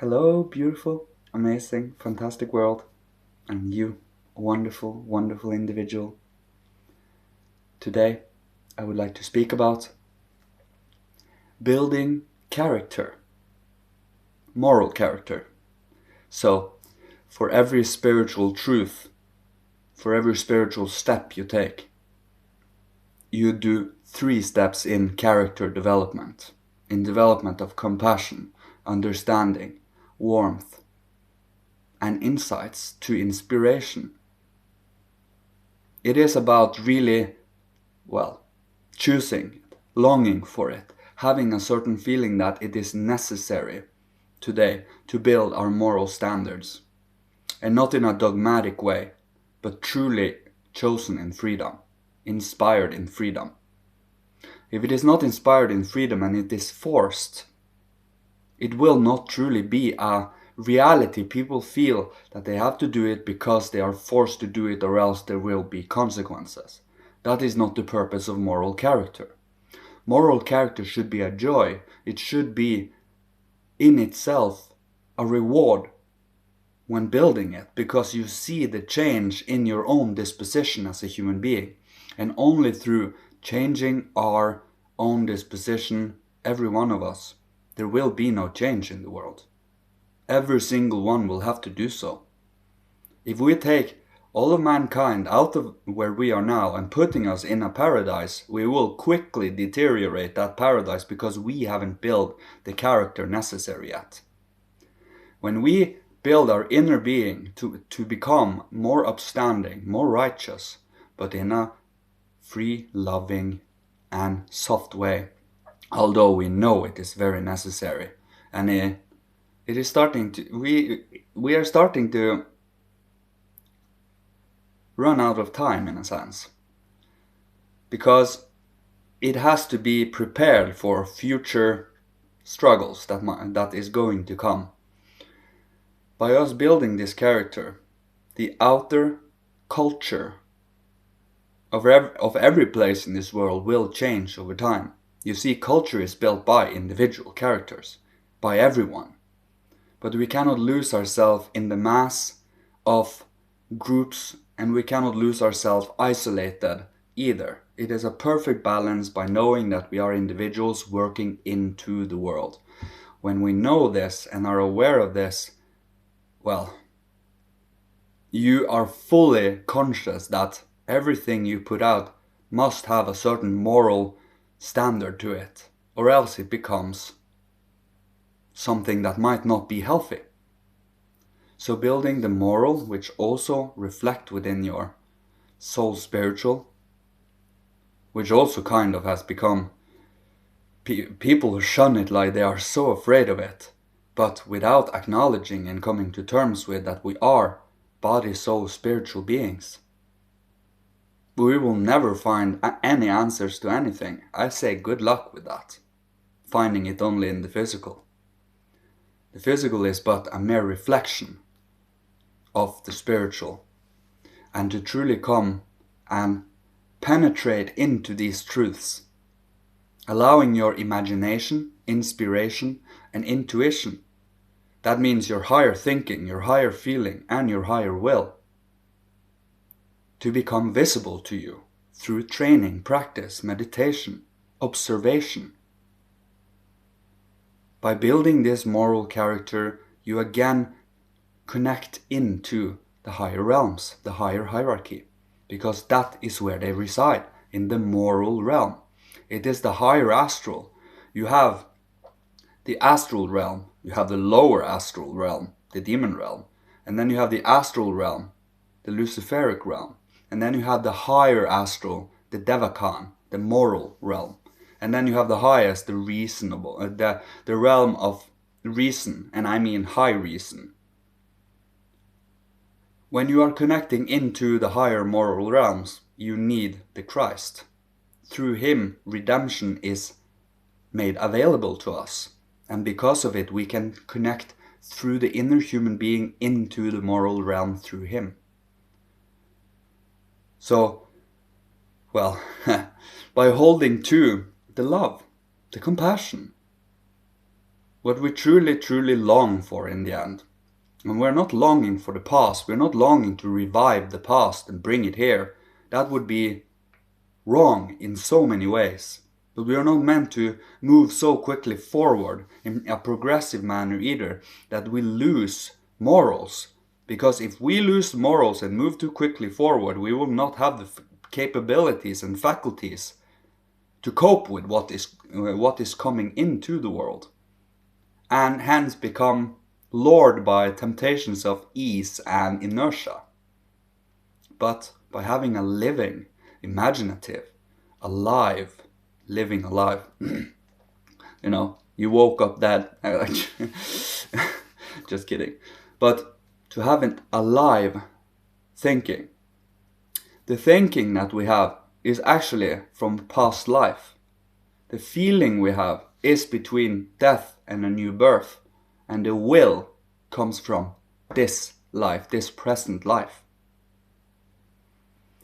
Hello, beautiful, amazing, fantastic world, and you, wonderful, wonderful individual. Today, I would like to speak about building character, moral character. So, for every spiritual truth, for every spiritual step you take, you do 3 steps in character development, in development of compassion, understanding, warmth, and insights to inspiration. It is about really, choosing, longing for it, having a certain feeling that it is necessary today to build our moral standards. And not in a dogmatic way, but truly chosen in freedom, inspired in freedom. If it is not inspired in freedom and it is forced, it will not truly be a reality. People feel that they have to do it because they are forced to do it, or else there will be consequences. That is not the purpose of moral character. Moral character should be a joy. It should be in itself a reward when building it, because you see the change in your own disposition as a human being. And only through changing our own disposition, every one of us, there will be no change in the world. Every single one will have to do so. If we take all of mankind out of where we are now and putting us in a paradise, we will quickly deteriorate that paradise because we haven't built the character necessary yet. When we build our inner being to become more upstanding, more righteous, but in a free, loving, and soft way, although we know it is very necessary, and it is starting to, we are starting to run out of time in a sense, because it has to be prepared for future struggles that is going to come. By us building this character, the outer culture of every place in this world will change over time. You see, culture is built by individual characters, by everyone. But we cannot lose ourselves in the mass of groups, and we cannot lose ourselves isolated either. It is a perfect balance by knowing that we are individuals working into the world. When we know this and are aware of this, you are fully conscious that everything you put out must have a certain moral standard to it, or else it becomes something that might not be healthy. So building the moral, which also reflect within your soul spiritual, which also kind of has become, people shun it like they are so afraid of it, but without acknowledging and coming to terms with that we are body, soul, spiritual beings, we will never find any answers to anything. I say good luck with that, finding it only in the physical. The physical is but a mere reflection of the spiritual. And to truly come and penetrate into these truths, allowing your imagination, inspiration, and intuition, that means your higher thinking, your higher feeling, and your higher will, to become visible to you through training, practice, meditation, observation. By building this moral character, you again connect into the higher realms, the higher hierarchy, because that is where they reside, in the moral realm. It is the higher astral. You have the astral realm, you have the lower astral realm, the demon realm, and then you have the astral realm, the luciferic realm, and then you have the higher astral, the devakan, the moral realm, and then you have the highest, the reasonable, the realm of reason, and I mean high reason. When you are connecting into the higher moral realms, you need the Christ. Through him, redemption is made available to us. And because of it, we can connect through the inner human being into the moral realm through him. So, by holding to the love, the compassion, what we truly, truly long for in the end. And we're not longing for the past. We're not longing to revive the past and bring it here. That would be wrong in so many ways. But we are not meant to move so quickly forward in a progressive manner either that we lose morals. Because if we lose morals and move too quickly forward, we will not have the capabilities and faculties to cope with what is coming into the world, and hence become lured by temptations of ease and inertia. But by having a living, imaginative, alive, living alive, you woke up dead. Just kidding. But to have an alive thinking. The thinking that we have is actually from past life. The feeling we have is between death and a new birth. And the will comes from this life, this present life.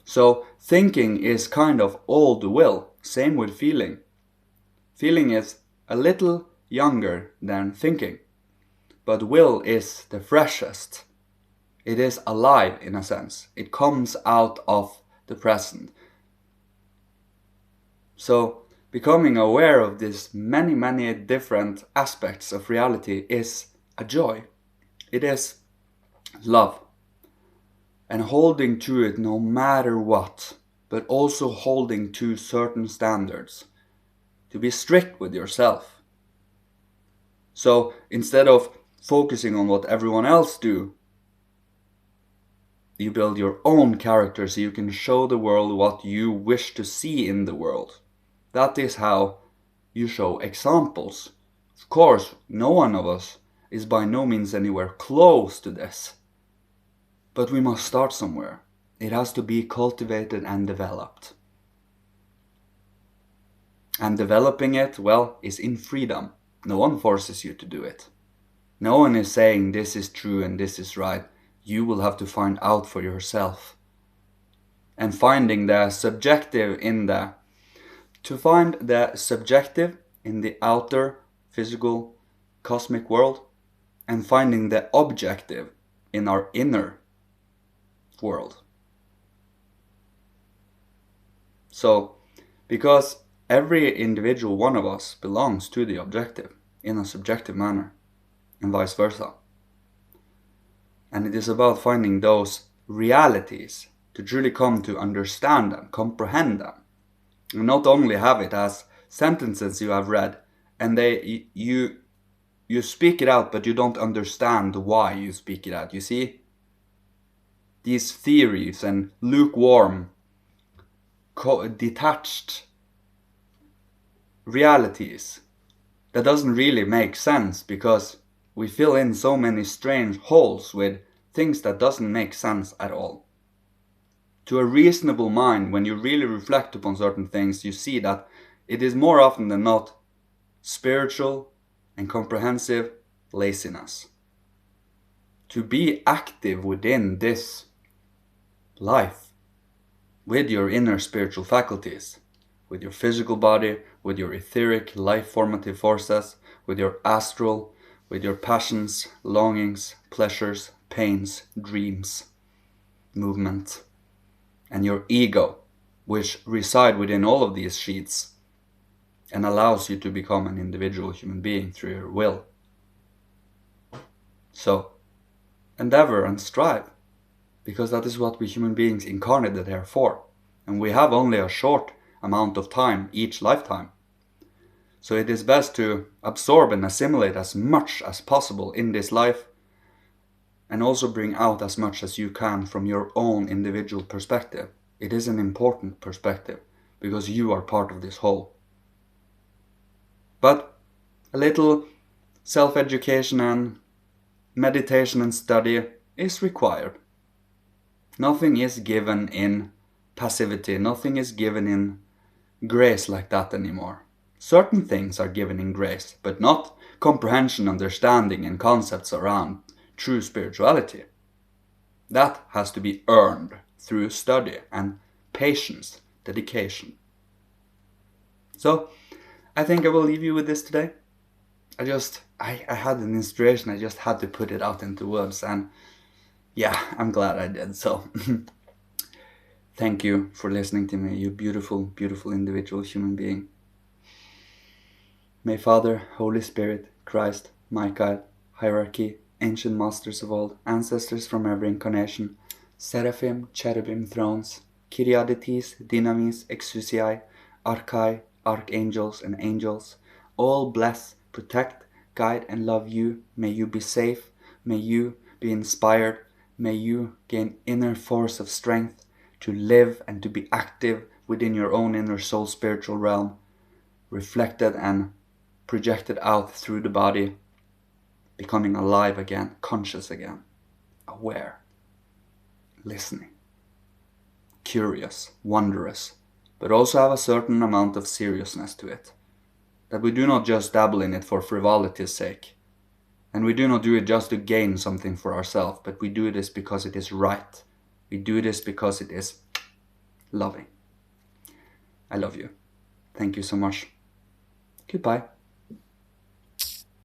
So thinking is kind of old will. Same with feeling. Feeling is a little younger than thinking. But will is the freshest. It is alive in a sense. It comes out of the present. So becoming aware of these many, many different aspects of reality is a joy. It is love. And holding to it no matter what, but also holding to certain standards. To be strict with yourself. So instead of focusing on what everyone else do, you build your own character so you can show the world what you wish to see in the world. That is how you show examples. Of course, no one of us is by no means anywhere close to this. But we must start somewhere. It has to be cultivated and developed. And developing it, well, is in freedom. No one forces you to do it. No one is saying this is true and this is right. You will have to find out for yourself. And finding the subjective in the... To find the subjective in the outer, physical, cosmic world, and finding the objective in our inner world. So, because every individual one of us belongs to the objective in a subjective manner, and vice versa. And it is about finding those realities to truly come to understand them, comprehend them. And not only have it as sentences you have read, and you speak it out, but you don't understand why you speak it out. You see? These theories and lukewarm, detached realities that doesn't really make sense because we fill in so many strange holes with things that doesn't make sense at all. To a reasonable mind, when you really reflect upon certain things, you see that it is more often than not spiritual and comprehensive laziness. To be active within this life, with your inner spiritual faculties, with your physical body, with your etheric life formative forces, with your astral, with your passions, longings, pleasures, pains, dreams, movement, and your ego, which reside within all of these sheets and allows you to become an individual human being through your will. So, endeavor and strive, because that is what we human beings incarnated here for, and we have only a short amount of time each lifetime. So it is best to absorb and assimilate as much as possible in this life, and also bring out as much as you can from your own individual perspective. It is an important perspective, because you are part of this whole. But a little self-education and meditation and study is required. Nothing is given in passivity, nothing is given in grace like that anymore. Certain things are given in grace, but not comprehension, understanding, and concepts around true spirituality. That has to be earned through study and patience, dedication. So, I think I will leave you with this today. I just I had an inspiration. I just had to put it out into words, and yeah, I'm glad I did. So thank you for listening to me, you beautiful, beautiful individual human being. May Father, Holy Spirit, Christ, Michael, hierarchy, ancient masters of old, ancestors from every incarnation, seraphim, cherubim, thrones, kyriadetes, dynamis, exousiae, archai, archangels, and angels, all bless, protect, guide, and love you. May you be safe. May you be inspired. May you gain inner force of strength to live and to be active within your own inner soul spiritual realm, reflected and projected out through the body, becoming alive again, conscious again, aware, listening, curious, wondrous, but also have a certain amount of seriousness to it. That we do not just dabble in it for frivolity's sake, and we do not do it just to gain something for ourselves, but we do this because it is right. We do this because it is loving. I love you. Thank you so much. Goodbye.